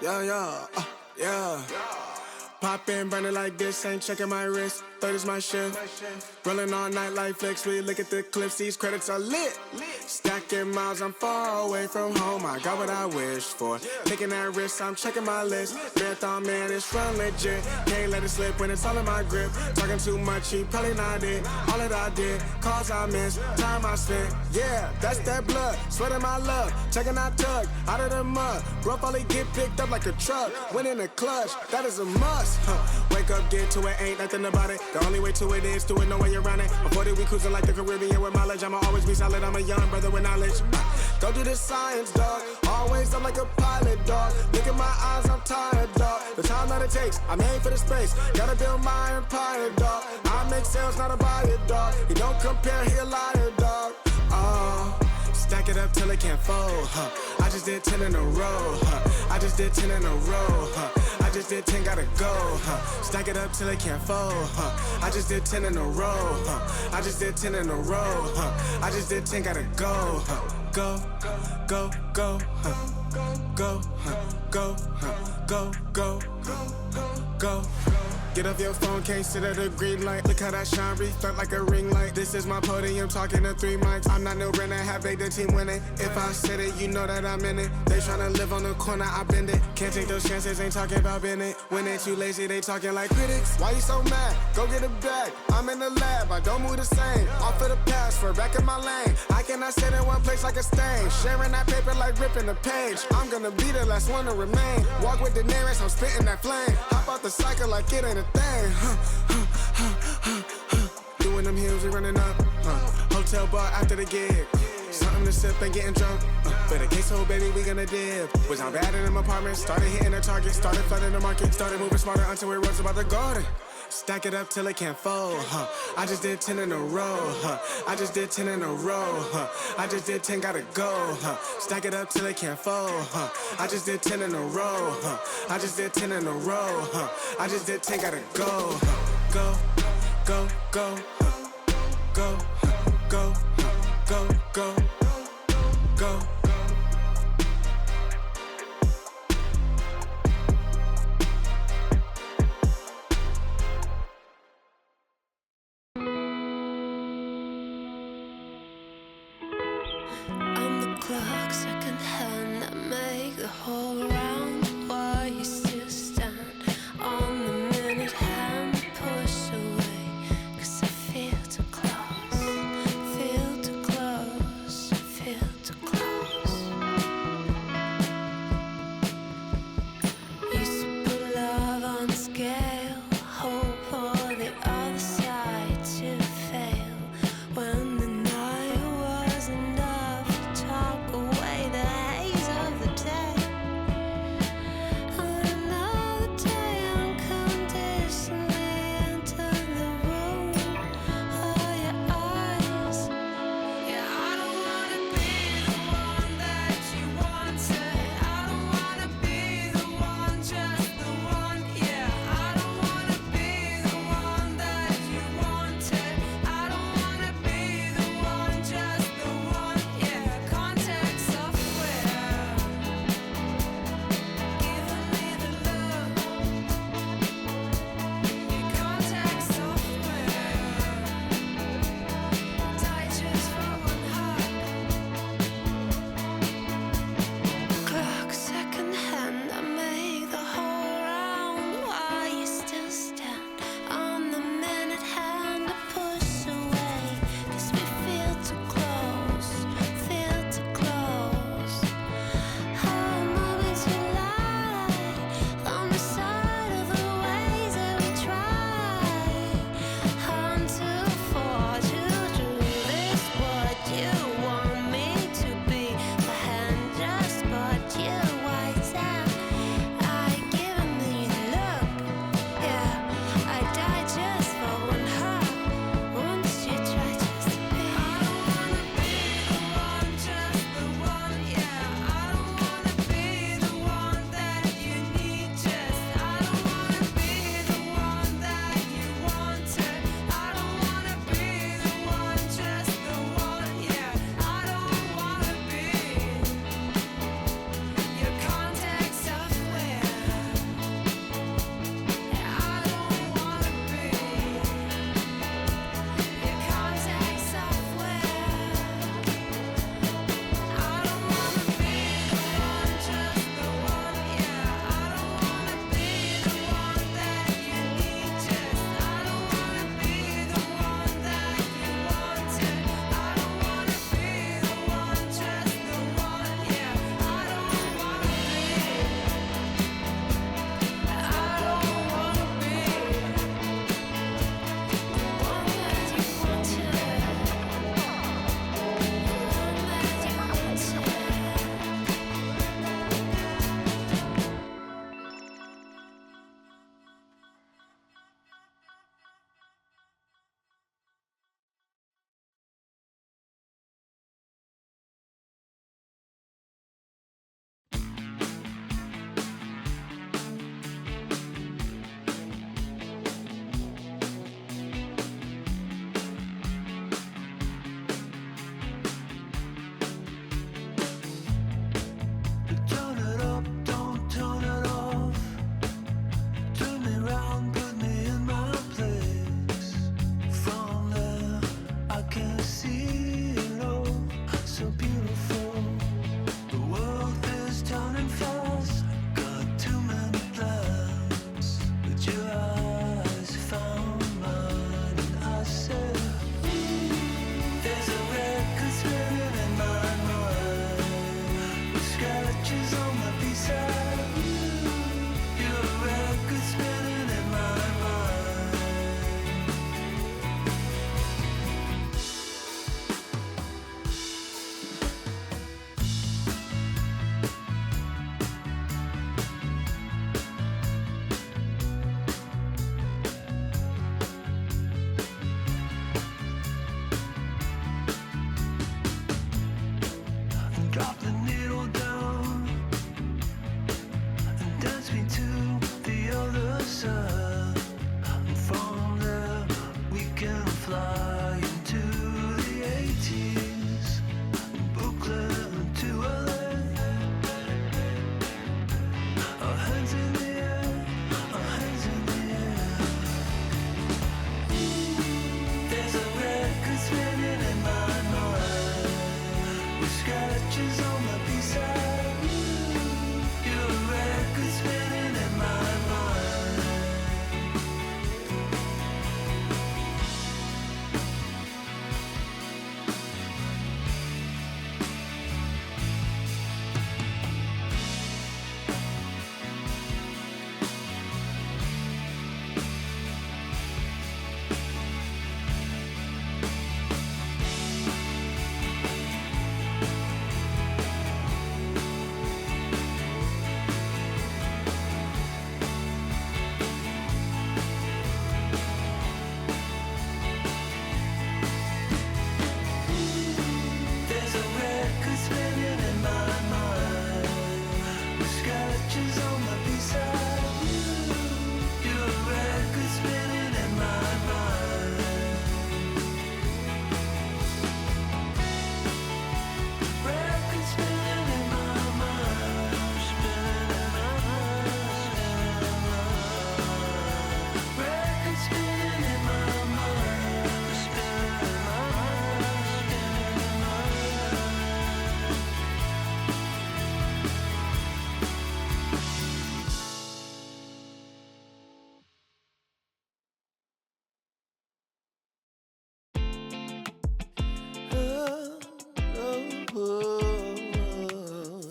Yeah. Pop in, burning like this, ain't checking my wrist. Third is my shift. Rolling all night like flex. We look at the clips, these credits are lit. Stacking miles, I'm far away from home. I got what I wish for. Taking that risk, I'm checking my list. Marathon man, it's run legit. Can't let it slip when it's all in my grip. Talking too much, he probably not it. All that I did, calls I missed, time I spent. Yeah, that's that blood, sweating my love. Checking out tug, out of the mud. Rough only get picked up like a truck. Win in the clutch, that is a must. Wake up, get to it, ain't nothing about it. The only way to it is do it, no way around it. Before that we cruising like the Caribbean with mileage. I'ma always be solid, I'm a young brother with knowledge. Go do the science, dog. Always I'm like a pilot, dog. Look at my eyes, I'm tired, dog. The time that it takes, I made for the space. Gotta build my empire, dog. I make sales, not a buyer, dog. You don't compare, he a liar, dog. Stack it up till it can't fold, I just did 10 in a row, I just did 10 in a row, I just did 10, gotta go, Stack it up till it can't fold, I just did 10 in a row, I just did 10 in a row, I just did 10, gotta go, go, go, go, go, go, go, go, go. Get off your phone, can't sit at a green light. Look how that shine reflect like a ring light. This is my podium, talking to 3 mics. I'm not no Brennan, have they the team winning. If I said it, you know that I'm in it. They tryna live on the corner, I bend it. Can't take those chances, ain't talking about Bennett. When they too lazy, they talking like critics. Why you so mad? Go get a bag. I'm in the lab, I don't move the same. Off of the pass, for back in my lane. I cannot sit in one place like a stain. Sharing that paper like ripping the page. I'm gonna be the last one to remain. Walk with the nearest, I'm spitting that flame. Hop out the cycle like it ain't a thing. Doing them hills, we running up. Hotel bar after the gig. Something to sip and getting drunk. For the queso, baby, we gonna dip. Was I bad in them apartments? Started hitting the target, started flooding the market. Started moving smarter until we rose about the garden. Stack it up till it can't fold, I just did 10 in a row, I just did 10 in a row, I just did 10, gotta go, Stack it up till it can't fold, I just did 10 in a row, I just did 10 in a row, I just did 10, gotta go, go, go, go, go, go, go, go, go. Clock, second hand, that make the whole round. Why you still stand on the minute hand? Push away, 'cause I feel too close, feel too close, feel too close. Used to put love on scale, hope for the other side to fail. When the night was enough, talk away the haze of the day. scratches on my piece of you. You're a record spinning in my mind. There's a record spinning in my mind, with scratches on my piece of you. You're a record spinning in my mind. Record spinning in my mind, spinning in my mind. Record spinning in my mind, spinning in my mind, spinning in my mind.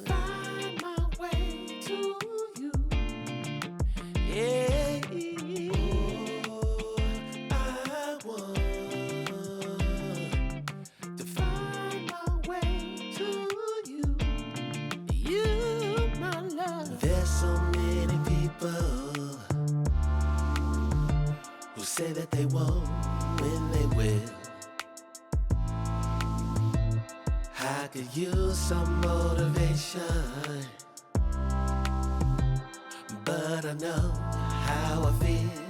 Find my way to you. Yeah. I want to find my way to you. You, my love. There's so many people who say that they won't when they will. I could use some motivation, but I know how I feel.